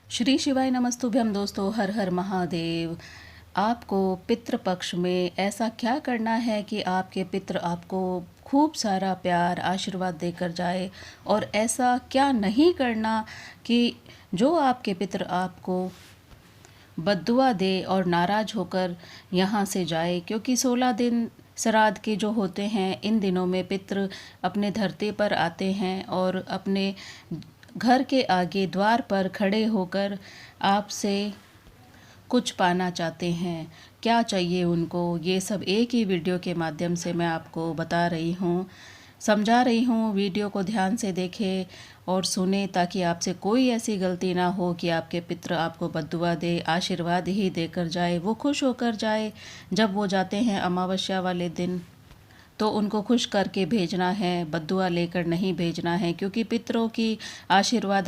श्री शिवाय नमस्तुभ्यम दोस्तों, हर हर महादेव। आपको पितृपक्ष में ऐसा क्या करना है कि आपके पितृ आपको खूब सारा प्यार आशीर्वाद देकर जाए, और ऐसा क्या नहीं करना कि जो आपके पितृ आपको बद्दुआ दे और नाराज होकर यहाँ से जाए। क्योंकि 16 दिन श्राद्ध के जो होते हैं, इन दिनों में पितृ अपने धरती पर आते हैं और अपने घर के आगे द्वार पर खड़े होकर आपसे कुछ पाना चाहते हैं। क्या चाहिए उनको, ये सब एक ही वीडियो के माध्यम से मैं आपको बता रही हूँ, समझा रही हूँ। वीडियो को ध्यान से देखें और सुने, ताकि आपसे कोई ऐसी गलती ना हो कि आपके पितृ आपको बद्दुआ दे, आशीर्वाद ही देकर जाए। वो खुश होकर जाए। जब वो जाते हैं अमावस्या वाले दिन, तो उनको खुश करके भेजना है, बद्दुआ लेकर नहीं भेजना है। क्योंकि पितरों की आशीर्वाद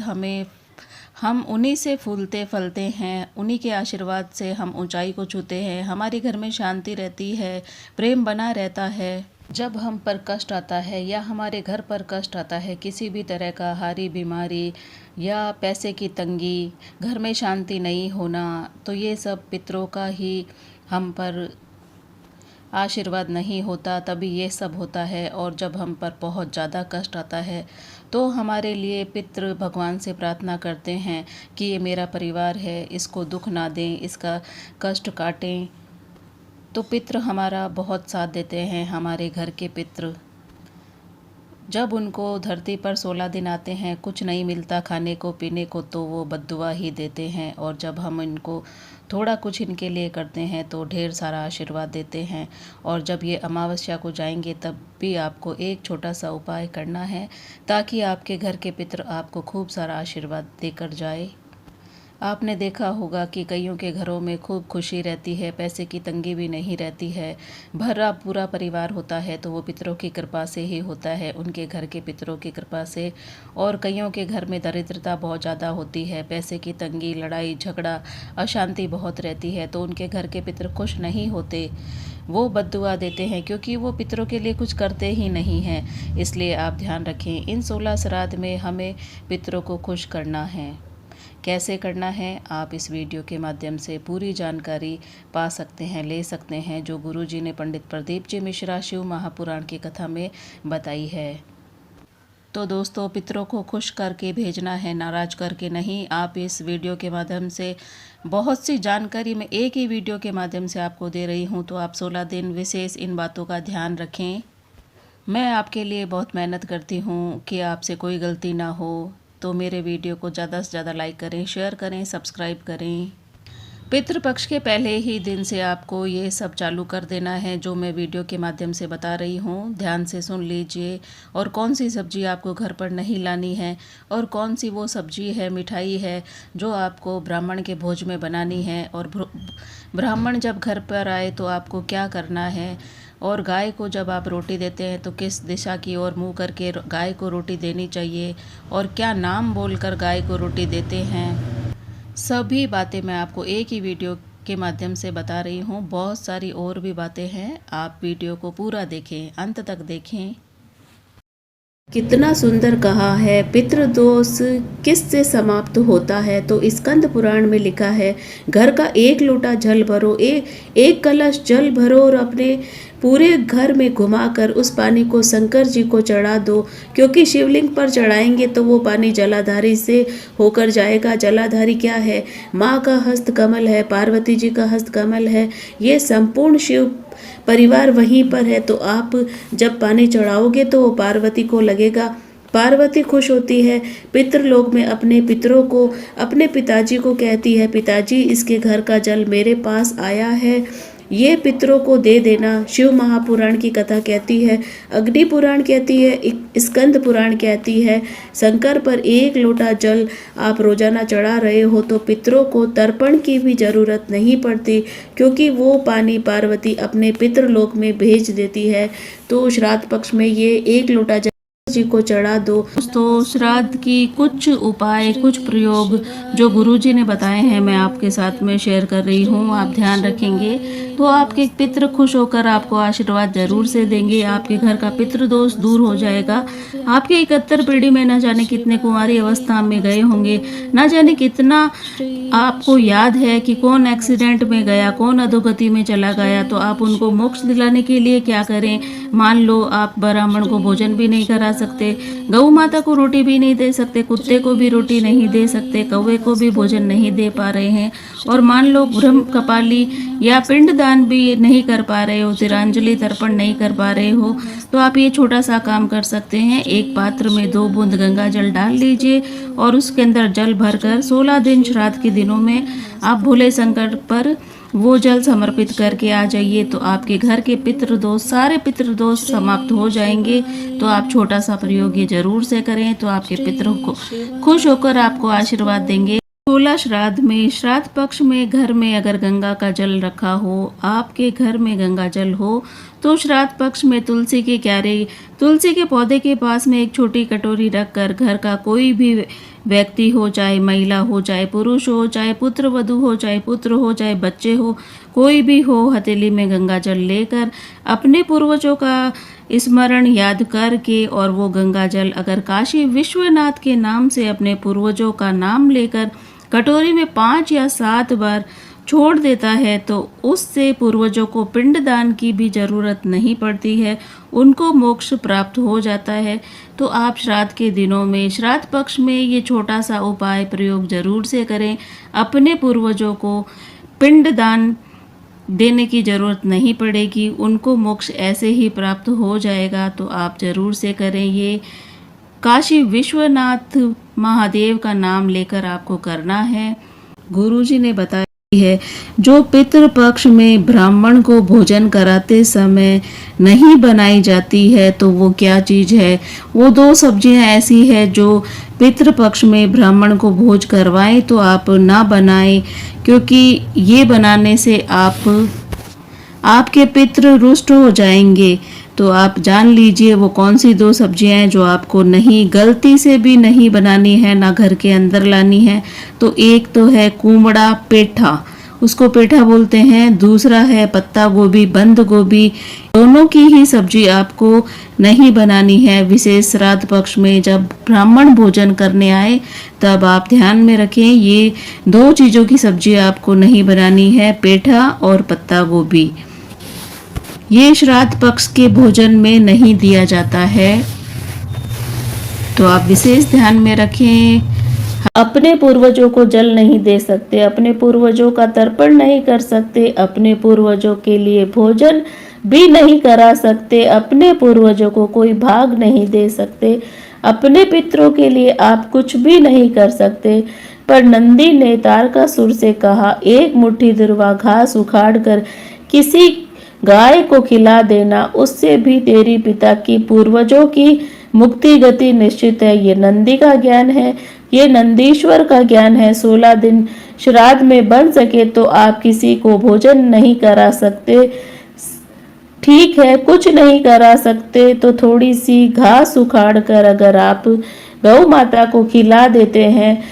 हम उन्हीं से फूलते फलते हैं, उन्हीं के आशीर्वाद से हम ऊंचाई को छूते हैं। हमारे घर में शांति रहती है, प्रेम बना रहता है। जब हम पर कष्ट आता है या हमारे घर पर कष्ट आता है, किसी भी तरह का हारी बीमारी या पैसे की तंगी, घर में शांति नहीं होना, तो ये सब पितरों का ही हम पर आशीर्वाद नहीं होता, तभी ये सब होता है। और जब हम पर बहुत ज़्यादा कष्ट आता है, तो हमारे लिए पितृ भगवान से प्रार्थना करते हैं कि ये मेरा परिवार है, इसको दुख ना दें, इसका कष्ट काटें। तो पितृ हमारा बहुत साथ देते हैं, हमारे घर के पितृ। जब उनको धरती पर 16 दिन आते हैं, कुछ नहीं मिलता खाने को पीने को, तो वो बद्दुआ ही देते हैं। और जब हम इनको थोड़ा कुछ इनके लिए करते हैं, तो ढेर सारा आशीर्वाद देते हैं। और जब ये अमावस्या को जाएंगे, तब भी आपको एक छोटा सा उपाय करना है, ताकि आपके घर के पितृ आपको खूब सारा आशीर्वाद देकर जाए। आपने देखा होगा कि कईयों के घरों में खूब खुशी रहती है, पैसे की तंगी भी नहीं रहती है, भरा पूरा परिवार होता है, तो वो पितरों की कृपा से ही होता है, उनके घर के पितरों की कृपा से। और कईयों के घर में दरिद्रता बहुत ज़्यादा होती है, पैसे की तंगी, लड़ाई झगड़ा, अशांति बहुत रहती है, तो उनके घर के पितर खुश नहीं होते, वो बद्दुआ देते हैं, क्योंकि वो पितरों के लिए कुछ करते ही नहीं हैं। इसलिए आप ध्यान रखें, इन 16 श्राद्ध में हमें पितरों को खुश करना है। कैसे करना है, आप इस वीडियो के माध्यम से पूरी जानकारी पा सकते हैं, ले सकते हैं, जो गुरुजी ने पंडित प्रदीप जी मिश्रा शिव महापुराण की कथा में बताई है। तो दोस्तों, पितरों को खुश करके भेजना है, नाराज करके नहीं। आप इस वीडियो के माध्यम से बहुत सी जानकारी मैं एक ही वीडियो के माध्यम से आपको दे रही हूँ, तो आप 16 दिन विशेष इन बातों का ध्यान रखें। मैं आपके लिए बहुत मेहनत करती हूँ कि आपसे कोई गलती ना हो, तो मेरे वीडियो को ज़्यादा से ज़्यादा लाइक करें, शेयर करें, सब्सक्राइब करें। पितृपक्ष के पहले ही दिन से आपको ये सब चालू कर देना है, जो मैं वीडियो के माध्यम से बता रही हूँ। ध्यान से सुन लीजिए। और कौन सी सब्ज़ी आपको घर पर नहीं लानी है, और कौन सी वो सब्ज़ी है, मिठाई है, जो आपको ब्राह्मण के भोज में बनानी है। और ब्राह्मण जब घर पर आए, तो आपको क्या करना है। और गाय को जब आप रोटी देते हैं, तो किस दिशा की ओर मुँह करके गाय को रोटी देनी चाहिए, और क्या नाम बोलकर गाय को रोटी देते हैं। सभी बातें मैं आपको एक ही वीडियो के माध्यम से बता रही हूँ। बहुत सारी और भी बातें हैं, आप वीडियो को पूरा देखें, अंत तक देखें। कितना सुंदर कहा है, पितृदोष किससे समाप्त होता है। तो स्कंद पुराण में लिखा है, घर का एक लोटा जल भरो, एक कलश जल भरो, और अपने पूरे घर में घुमाकर उस पानी को शंकर जी को चढ़ा दो। क्योंकि शिवलिंग पर चढ़ाएंगे तो वो पानी जलाधारी से होकर जाएगा। जलाधारी क्या है? माँ का हस्त कमल है, पार्वती जी का हस्त कमल है, ये संपूर्ण शिव परिवार वहीं पर है। तो आप जब पानी चढ़ाओगे, तो वो पार्वती को लगेगा, पार्वती खुश होती है। पितृलोक में अपने पितरों को, अपने पिताजी को कहती है, पिताजी इसके घर का जल मेरे पास आया है, ये पितरों को दे देना। शिव महापुराण की कथा कहती है, अग्नि पुराण कहती है, स्कंद पुराण कहती है, शंकर पर एक लोटा जल आप रोजाना चढ़ा रहे हो, तो पितरों को तर्पण की भी जरूरत नहीं पड़ती, क्योंकि वो पानी पार्वती अपने पितृलोक में भेज देती है। तो श्राद्ध पक्ष में ये एक लोटा जी को चढ़ा दो। दोस्तों, श्राद्ध की कुछ उपाय, कुछ प्रयोग जो गुरुजी ने बताए हैं मैं आपके साथ में शेयर कर रही हूँ। आप ध्यान रखेंगे तो आपके पितृ खुश होकर आपको आशीर्वाद जरूर से देंगे। आपके घर का पितृदोष दूर हो जाएगा। आपके 71 पीढ़ी में न जाने कितने कुंवारी अवस्था में गए होंगे, न जाने कितना आपको याद है कि कौन एक्सीडेंट में गया, कौन अधोगति में चला गया। तो आप उनको मोक्ष दिलाने के लिए क्या करें। मान लो आप ब्राह्मण को भोजन भी नहीं करा सकते, गौ माता को रोटी भी नहीं दे सकते, कुत्ते को भी रोटी नहीं दे सकते, कौवे को भी भोजन नहीं दे पा रहे हैं, और मान लो ब्रह्म कपाली या पिंडदान भी नहीं कर पा रहे हो, तिलांजलि तर्पण नहीं कर पा रहे हो, तो आप ये छोटा सा काम कर सकते हैं। एक पात्र में 2 बूंद गंगा जल डाल लीजिए और उसके अंदर जल भरकर 16 दिन श्राद्ध के दिनों में आप भोले शंकर पर वो जल समर्पित करके आ जाइए। तो आपके घर के पितृदोष, सारे पितृदोष समाप्त हो जाएंगे। तो आप छोटा सा प्रयोग ये जरूर से करें, तो आपके पितरों को खुश होकर आपको आशीर्वाद देंगे। 16 श्राद्ध में, श्राद्ध पक्ष में घर में अगर गंगा का जल रखा हो, आपके घर में गंगा जल हो, तो श्राद्ध पक्ष में तुलसी के क्यारे, तुलसी के पौधे के पास में एक छोटी कटोरी रखकर घर का कोई भी व्यक्ति हो, चाहे महिला हो, चाहे पुरुष हो, चाहे पुत्र वधू हो, चाहे पुत्र हो, चाहे बच्चे हो, कोई भी हो, हथेली में गंगा जल लेकर अपने पूर्वजों का स्मरण याद करके, और वो गंगा जल अगर काशी विश्वनाथ के नाम से अपने पूर्वजों का नाम लेकर कटोरी में 5 या 7 बार छोड़ देता है, तो उससे पूर्वजों को पिंडदान की भी जरूरत नहीं पड़ती है, उनको मोक्ष प्राप्त हो जाता है। तो आप श्राद्ध के दिनों में, श्राद्ध पक्ष में ये छोटा सा उपाय प्रयोग जरूर से करें। अपने पूर्वजों को पिंडदान देने की जरूरत नहीं पड़ेगी, उनको मोक्ष ऐसे ही प्राप्त हो जाएगा। तो आप जरूर से करें। ये काशी विश्वनाथ महादेव का नाम लेकर आपको करना है। गुरुजी ने बताया है जो पितृपक्ष में ब्राह्मण को भोजन कराते समय नहीं बनाई जाती है, तो वो क्या चीज है। वो 2 सब्जियां ऐसी है जो पितृपक्ष में ब्राह्मण को भोज करवाएं तो आप ना बनाएं, क्योंकि ये बनाने से आपके पितृ रुष्ट हो जाएंगे। तो आप जान लीजिए वो कौन सी 2 सब्जियां हैं जो आपको नहीं, गलती से भी नहीं बनानी है, ना घर के अंदर लानी है। तो एक तो है कुमड़ा पेठा, उसको पेठा बोलते हैं। दूसरा है पत्ता गोभी, बंद गोभी। दोनों की ही सब्जी आपको नहीं बनानी है। विशेष श्राद्ध पक्ष में जब ब्राह्मण भोजन करने आए तब आप ध्यान में रखें, ये 2 चीज़ों की सब्जी आपको नहीं बनानी है, पेठा और पत्ता गोभी। ये श्राद्ध पक्ष के भोजन में नहीं दिया जाता है, तो आप विशेष ध्यान में रखें। अपने पूर्वजों को जल नहीं दे सकते, अपने पूर्वजों का तर्पण नहीं कर सकते, अपने पूर्वजों के लिए भोजन भी नहीं करा सकते, अपने पूर्वजों को कोई भाग नहीं दे सकते, अपने पितरों के लिए आप कुछ भी नहीं कर सकते। पर नंदी ने तारकासुर से कहा, 1 मुट्ठी दुर्वा घास उखाड़ कर किसी गाय को खिला देना, उससे भी तेरी पिता की पूर्वजों की मुक्ति गति निश्चित है। ये नंदी का ज्ञान है, ये नंदीश्वर का ज्ञान है। 16 दिन श्राद्ध में बन सके तो आप किसी को भोजन नहीं करा सकते, ठीक है, कुछ नहीं करा सकते तो थोड़ी सी घास उखाड़ कर अगर आप गौ माता को खिला देते हैं,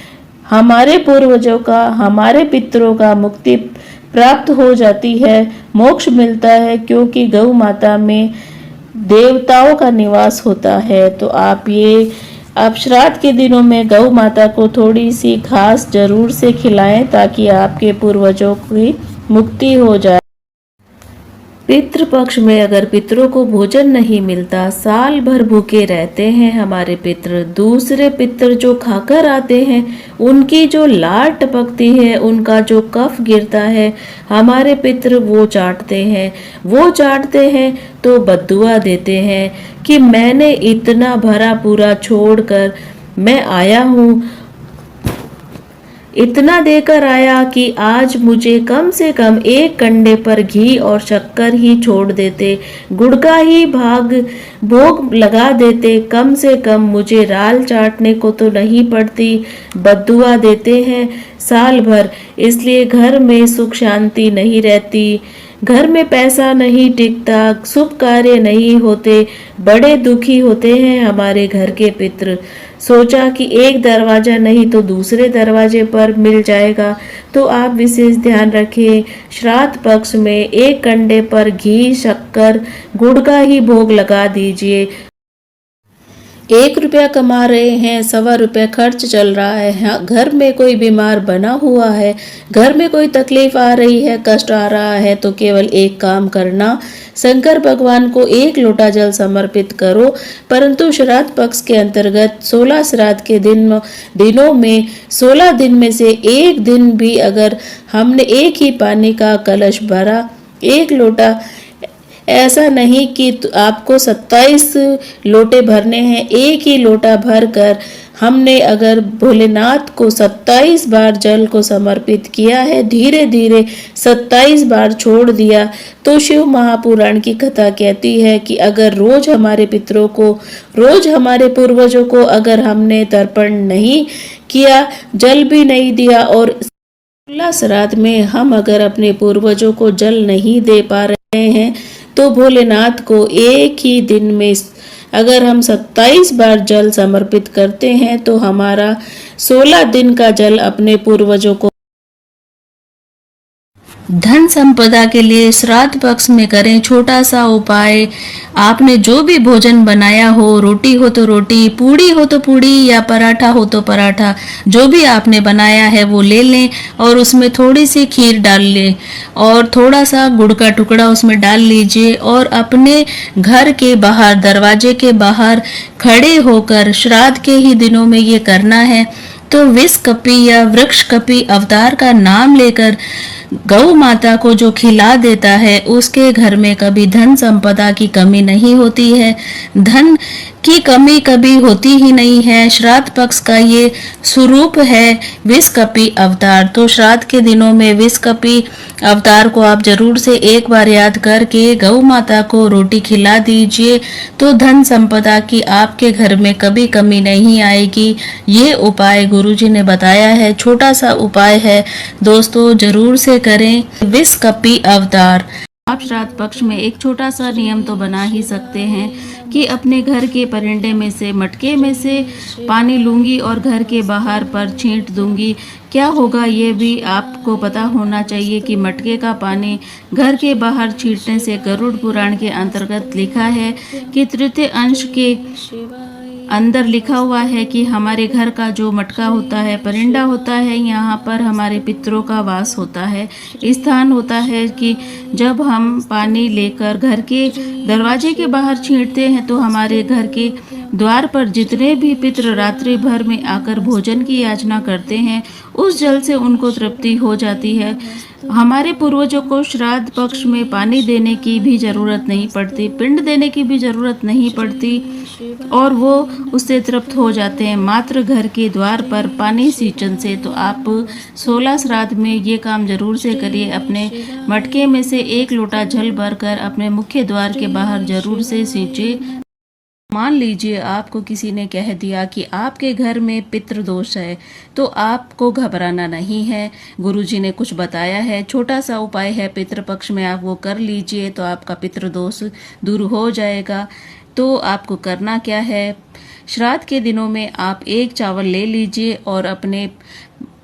हमारे पूर्वजों का, हमारे पितरों का मुक्ति प्राप्त हो जाती है, मोक्ष मिलता है, क्योंकि गौ माता में देवताओं का निवास होता है। तो आप श्राद्ध के दिनों में गौ माता को थोड़ी सी घास जरूर से खिलाएं ताकि आपके पूर्वजों की मुक्ति हो जाए। पितृपक्ष में अगर पितरों को भोजन नहीं मिलता, साल भर भूखे रहते हैं हमारे पितृ, दूसरे पितृ जो खाकर आते हैं उनकी जो लार टपकती है, उनका जो कफ गिरता है, हमारे पितृ वो चाटते हैं तो बद्दुआ देते हैं कि मैंने इतना भरा पूरा छोड़कर मैं आया हूँ, इतना देकर आया कि आज मुझे कम से कम 1 कंडे पर घी और शक्कर ही छोड़ देते, गुड़ का ही भोग लगा देते, कम से कम मुझे राल चाटने को तो नहीं पड़ती। बद्दुआ देते हैं साल भर, इसलिए घर में सुख शांति नहीं रहती, घर में पैसा नहीं टिकता, शुभ कार्य नहीं होते, बड़े दुखी होते हैं हमारे घर के पितृ। सोचा कि एक दरवाजा नहीं तो दूसरे दरवाजे पर मिल जाएगा, तो आप विशेष ध्यान रखें। श्राद्ध पक्ष में एक कंडे पर घी, शक्कर, गुड़ का ही भोग लगा दीजिए। 1 रुपया कमा रहे हैं, 1.25 खर्च चल रहा है, घर में कोई बीमार बना हुआ है, घर में कोई तकलीफ आ रही है, कष्ट आ रहा है, तो केवल एक काम करना, शंकर भगवान को 1 लोटा जल समर्पित करो। परंतु श्राद्ध पक्ष के अंतर्गत 16 श्राद्ध के दिनों में 16 दिन में से एक दिन भी अगर हमने एक ही पानी का कलश भरा, 1 लोटा, ऐसा नहीं कि आपको 27 लोटे भरने हैं, एक ही लोटा भर कर हमने अगर भोलेनाथ को 27 बार जल को समर्पित किया है, धीरे धीरे 27 बार छोड़ दिया, तो शिव महापुराण की कथा कहती है कि अगर रोज हमारे पितरों को, रोज हमारे पूर्वजों को अगर हमने तर्पण नहीं किया, जल भी नहीं दिया, और 16 श्राद्ध में हम अगर अपने पूर्वजों को जल नहीं दे पा रहे हैं, तो भोलेनाथ को एक ही दिन में अगर हम 27 बार जल समर्पित करते हैं, तो हमारा 16 दिन का जल अपने पूर्वजों को। धन संपदा के लिए श्राद्ध पक्ष में करें छोटा सा उपाय। आपने जो भी भोजन बनाया हो, रोटी हो तो रोटी, पूड़ी हो तो पूड़ी, या पराठा हो तो पराठा, जो भी आपने बनाया है वो ले लें और उसमें थोड़ी सी खीर डाल लें और थोड़ा सा गुड़ का टुकड़ा उसमें डाल लीजिए, और अपने घर के बाहर, दरवाजे के बाहर खड़े होकर श्राद्ध के ही दिनों में ये करना है। तो विष कपि या वृक्ष कपि अवतार का नाम लेकर गौ माता को जो खिला देता है, उसके घर में कभी धन संपदा की कमी नहीं होती है, धन की कमी कभी होती ही नहीं है। श्राद्ध पक्ष का ये स्वरूप है विष कपि अवतार। तो श्राद्ध के दिनों में विष कपि अवतार को आप जरूर से एक बार याद करके गौ माता को रोटी खिला दीजिए, तो धन संपदा की आपके घर में कभी कमी नहीं आएगी। ये उपाय गुरुजी ने बताया है, छोटा सा उपाय है दोस्तों, जरूर से करें विष कपि अवतार। आप श्राद्ध पक्ष में एक छोटा सा नियम तो बना ही सकते हैं कि अपने घर के परिंदे में से, मटके में से पानी लूंगी और घर के बाहर पर छींट दूंगी। क्या होगा ये भी आपको पता होना चाहिए कि मटके का पानी घर के बाहर छींटने से गरुड़ पुराण के अंतर्गत लिखा है कि तृतीय अंश के अंदर लिखा हुआ है कि हमारे घर का जो मटका होता है, परिंदा होता है, यहाँ पर हमारे पितरों का वास होता है, स्थान होता है, कि जब हम पानी लेकर घर के दरवाजे के बाहर छींटते हैं तो हमारे घर के द्वार पर जितने भी पितृ रात्रि भर में आकर भोजन की याचना करते हैं, उस जल से उनको तृप्ति हो जाती है। हमारे पूर्वजों को श्राद्ध पक्ष में पानी देने की भी जरूरत नहीं पड़ती, पिंड देने की भी जरूरत नहीं पड़ती, और वो उससे तृप्त हो जाते हैं मात्र घर के द्वार पर पानी सींचन से। तो आप 16 श्राद्ध में ये काम जरूर से करिए, अपने मटके में से 1 लोटा जल भरकर अपने मुख्य द्वार के बाहर जरूर से सींचे। मान लीजिए आपको किसी ने कह दिया कि आपके घर में पितृदोष है, तो आपको घबराना नहीं है। गुरुजी ने कुछ बताया है, छोटा सा उपाय है, पितृपक्ष में आप वो कर लीजिए तो आपका पितृदोष दूर हो जाएगा। तो आपको करना क्या है, श्राद्ध के दिनों में आप 1 चावल ले लीजिए और अपने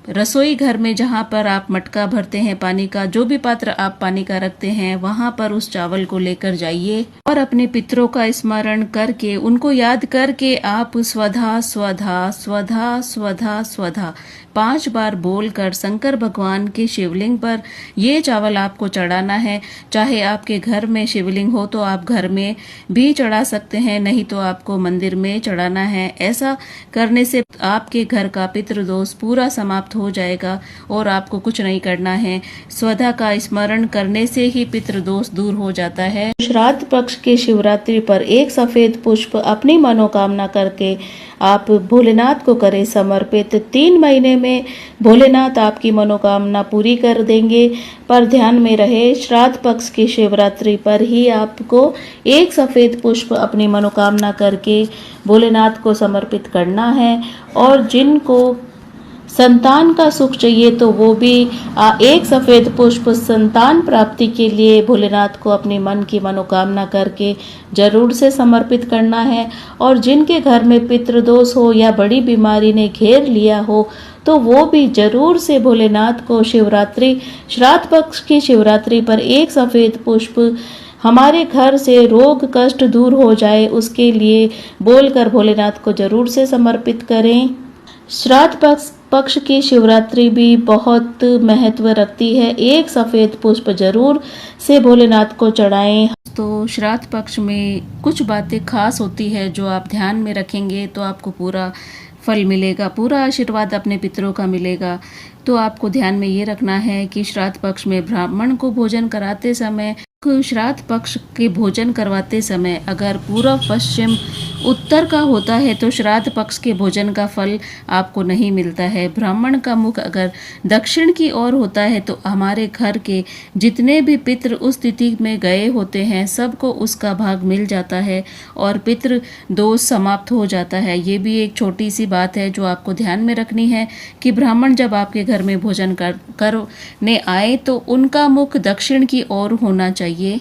रसोई घर में जहाँ पर आप मटका भरते हैं पानी का, जो भी पात्र आप पानी का रखते हैं, वहां पर उस चावल को लेकर जाइए और अपने पितरों का स्मरण करके, उनको याद करके आप स्वधा स्वधा स्वधा स्वधा स्वधा 5 बार बोलकर शंकर भगवान के शिवलिंग पर ये चावल आपको चढ़ाना है। चाहे आपके घर में शिवलिंग हो तो आप घर में भी चढ़ा सकते हैं, नहीं तो आपको मंदिर में चढ़ाना है। ऐसा करने से आपके घर का पितृदोष पूरा समाप्त हो जाएगा और आपको कुछ नहीं करना है। स्वधा का स्मरण करने से ही पितृदोष दूर हो जाता है। श्राद्ध पक्ष के शिवरात्रि पर 1 सफेद पुष्प अपनी मनोकामना करके आप भोलेनाथ को करें समर्पित। 3 महीने में भोलेनाथ आपकी मनोकामना पूरी कर देंगे। पर ध्यान में रहे, श्राद्ध पक्ष की शिवरात्रि पर ही आपको 1 सफेद पुष्प अपनी मनोकामना करके भोलेनाथ को समर्पित करना है। और जिनको संतान का सुख चाहिए तो वो भी एक सफ़ेद पुष्प संतान प्राप्ति के लिए भोलेनाथ को अपने मन की मनोकामना करके जरूर से समर्पित करना है। और जिनके घर में पितृदोष हो या बड़ी बीमारी ने घेर लिया हो तो वो भी जरूर से भोलेनाथ को शिवरात्रि श्राद्ध पक्ष की शिवरात्रि पर एक सफ़ेद पुष्प हमारे घर से रोग कष्ट दूर हो जाए उसके लिए बोलकर भोलेनाथ को जरूर से समर्पित करें। श्राद्ध पक्ष की शिवरात्रि भी बहुत महत्व रखती है। एक सफ़ेद पुष्प जरूर से भोलेनाथ को चढ़ाएं। तो श्राद्ध पक्ष में कुछ बातें खास होती है जो आप ध्यान में रखेंगे तो आपको पूरा फल मिलेगा, पूरा आशीर्वाद अपने पितरों का मिलेगा। तो आपको ध्यान में ये रखना है कि श्राद्ध पक्ष में ब्राह्मण को भोजन कराते समय, श्राद्ध पक्ष के भोजन करवाते समय अगर पूर्व पश्चिम उत्तर का होता है तो श्राद्ध पक्ष के भोजन का फल आपको नहीं मिलता है। ब्राह्मण का मुख अगर दक्षिण की ओर होता है तो हमारे घर के जितने भी पितृ उस तिथि में गए होते हैं सबको उसका भाग मिल जाता है और पितृ दोष समाप्त हो जाता है। ये भी एक छोटी सी बात है जो आपको ध्यान में रखनी है कि ब्राह्मण जब आपके घर में भोजन करने आए तो उनका मुख दक्षिण की ओर होना चाहिए,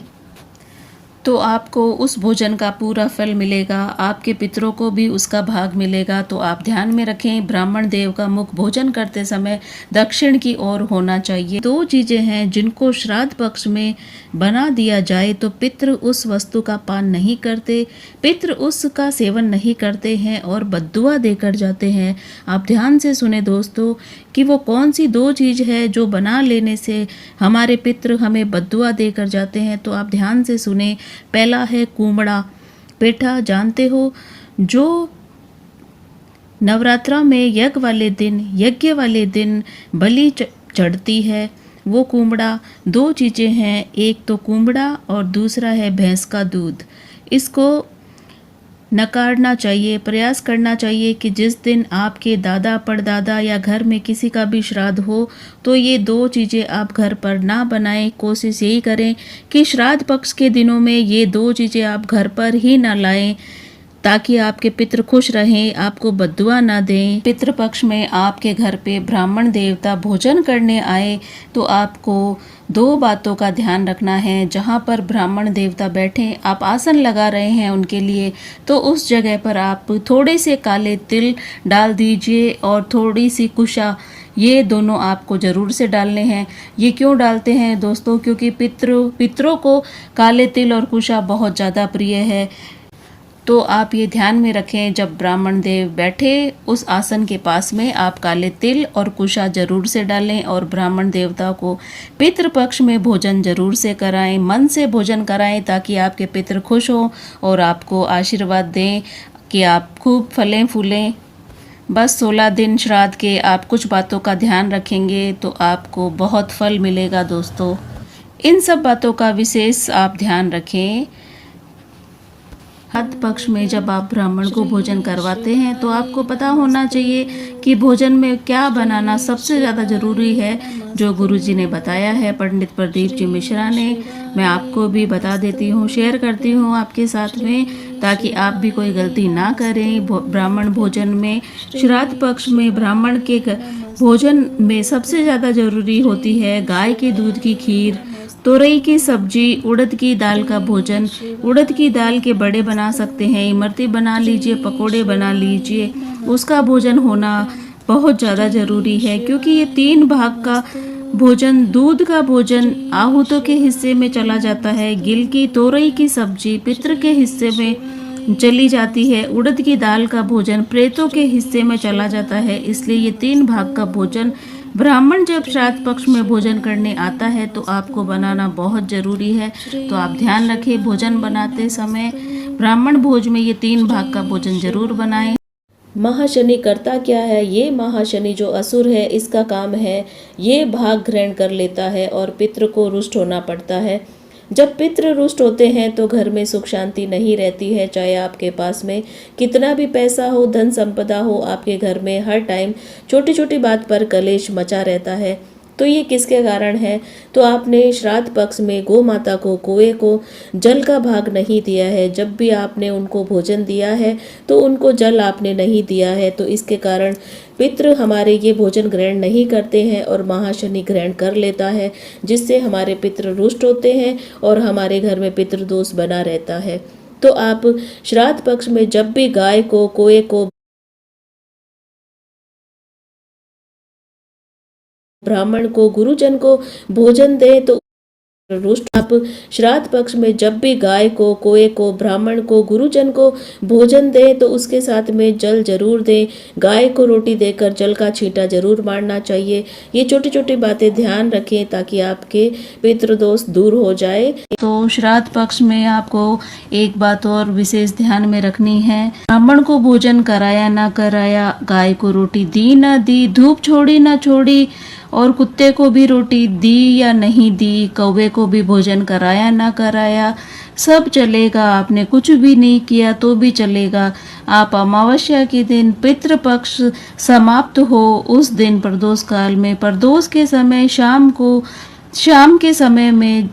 तो आपको उस भोजन का पूरा फल मिलेगा, आपके पितरों को भी उसका भाग मिलेगा। तो आप ध्यान में रखें ब्राह्मण देव का मुख भोजन करते समय दक्षिण की ओर होना चाहिए। दो चीज़ें हैं जिनको श्राद्ध पक्ष में बना दिया जाए तो पितृ उस वस्तु का पान नहीं करते, पितृ उसका सेवन नहीं करते हैं और बद्दुआ देकर जाते हैं। आप ध्यान से सुने दोस्तों कि वो कौन सी दो चीज़ है जो बना लेने से हमारे पितृ हमें बद्दुआ देकर जाते हैं। तो आप ध्यान से सुने। पहला है कुमड़ा पेठा, जानते हो जो नवरात्रा में यज्ञ वाले दिन बलि चढ़ती है वो कुमड़ा। दो चीज़ें हैं, एक तो कुमड़ा और दूसरा है भैंस का दूध। इसको नकारना चाहिए, प्रयास करना चाहिए कि जिस दिन आपके दादा परदादा या घर में किसी का भी श्राद्ध हो तो ये दो चीज़ें आप घर पर ना बनाएं। कोशिश यही करें कि श्राद्ध पक्ष के दिनों में ये दो चीज़ें आप घर पर ही ना लाएं ताकि आपके पितृ खुश रहें, आपको बद्दुआ ना दें। पितृपक्ष में आपके घर पे ब्राह्मण देवता भोजन करने आए तो आपको दो बातों का ध्यान रखना है। जहाँ पर ब्राह्मण देवता बैठे, आप आसन लगा रहे हैं उनके लिए, तो उस जगह पर आप थोड़े से काले तिल डाल दीजिए और थोड़ी सी कुशा, ये दोनों आपको ज़रूर से डालने हैं। ये क्यों डालते हैं दोस्तों? क्योंकि पितरों को काले तिल और कुशा बहुत ज़्यादा प्रिय है। तो आप ये ध्यान में रखें जब ब्राह्मण देव बैठे उस आसन के पास में आप काले तिल और कुशा जरूर से डालें और ब्राह्मण देवता को पितृपक्ष में भोजन जरूर से कराएं, मन से भोजन कराएं ताकि आपके पितृ खुश हों और आपको आशीर्वाद दें कि आप खूब फलें फूलें। बस 16 दिन श्राद्ध के आप कुछ बातों का ध्यान रखेंगे तो आपको बहुत फल मिलेगा दोस्तों। इन सब बातों का विशेष आप ध्यान रखें। श्राद्ध पक्ष में जब आप ब्राह्मण को भोजन करवाते हैं तो आपको पता होना चाहिए कि भोजन में क्या बनाना सबसे ज़्यादा ज़रूरी है, जो गुरुजी ने बताया है पंडित प्रदीप जी मिश्रा ने। मैं आपको भी बता देती हूँ, शेयर करती हूँ आपके साथ में, ताकि आप भी कोई गलती ना करें। ब्राह्मण भोजन में, श्राद्ध पक्ष में ब्राह्मण के भोजन में सबसे ज़्यादा ज़रूरी होती है गाय के दूध की खीर, तोरई की सब्जी, उड़द की दाल का भोजन। उड़द की दाल के बड़े बना सकते हैं, इमरती बना लीजिए, पकोड़े बना लीजिए, उसका भोजन होना बहुत ज़्यादा ज़रूरी है क्योंकि ये 3 भाग का भोजन, दूध का भोजन आहूतों के हिस्से में चला जाता है, गिल की तोरई की सब्जी पितृ के हिस्से में चली जाती है, उड़द की दाल का भोजन प्रेतों के हिस्से में चला जाता है। इसलिए ये 3 भाग का भोजन ब्राह्मण जब श्राद्ध पक्ष में भोजन करने आता है तो आपको बनाना बहुत ज़रूरी है। तो आप ध्यान रखें भोजन बनाते समय ब्राह्मण भोज में ये 3 भाग का भोजन जरूर बनाएं। महाशनि करता क्या है? ये महाशनि जो असुर है इसका काम है ये भाग ग्रहण कर लेता है और पितृ को रुष्ट होना पड़ता है। जब पितृ रुष्ट होते हैं तो घर में सुख शांति नहीं रहती है। चाहे आपके पास में कितना भी पैसा हो, धन संपदा हो, आपके घर में हर टाइम छोटी छोटी बात पर कलेश मचा रहता है। तो ये किसके कारण है? तो आपने श्राद्ध पक्ष में गौ माता को, कौवे को जल का भाग नहीं दिया है। जब भी आपने उनको भोजन दिया है तो उनको जल आपने नहीं दिया है, तो इसके कारण पितृ हमारे ये भोजन ग्रहण नहीं करते हैं और महाशनि ग्रहण कर लेता है, जिससे हमारे पितृ रुष्ट होते हैं और हमारे घर में पितृदोष बना रहता है। तो आप श्राद्ध पक्ष में जब भी गाय को, कौवे को, ब्राह्मण को, गुरुजन को भोजन दें तो रुष्ट। आप श्राद्ध पक्ष में जब भी गाय को, कौवे को, ब्राह्मण को, गुरुजन को भोजन दें तो उसके साथ में जल जरूर दें। गाय को रोटी देकर जल का छींटा जरूर मारना चाहिए। ये छोटी छोटी बातें ध्यान रखें ताकि आपके पितृदोष दूर हो जाए। तो श्राद्ध पक्ष में आपको एक बात और विशेष ध्यान में रखनी है, ब्राह्मण को भोजन कराया ना कराया, गाय को रोटी दी ना दी, धूप छोड़ी ना छोड़ी, और कुत्ते को भी रोटी दी या नहीं दी, कौवे को भी भोजन कराया ना कराया, सब चलेगा। आपने कुछ भी नहीं किया तो भी चलेगा। आप अमावस्या के दिन पितृपक्ष समाप्त हो उस दिन प्रदोष काल में, प्रदोष के समय शाम के समय में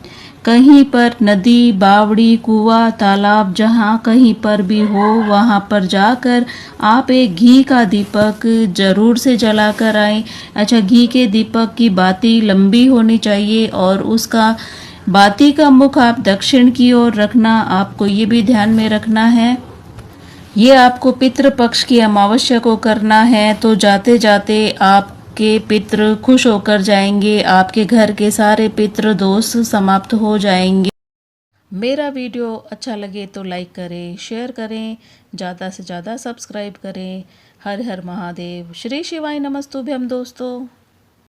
कहीं पर नदी, बावड़ी, कुआं, तालाब, जहाँ कहीं पर भी हो वहाँ पर जाकर आप एक घी का दीपक जरूर से जला कर आएं। अच्छा, घी के दीपक की बाती लंबी होनी चाहिए और उसका बाती का मुख आप दक्षिण की ओर रखना। आपको ये भी ध्यान में रखना है, ये आपको पितृपक्ष की अमावस्या को करना है। तो जाते जाते आप के पितृ खुश होकर जाएंगे, आपके घर के सारे पितृ दोष समाप्त हो जाएंगे। मेरा वीडियो अच्छा लगे तो लाइक करें, शेयर करें, ज़्यादा से ज़्यादा सब्सक्राइब करें। हर हर महादेव। श्री शिवाय नमस्तुभ्यम दोस्तों।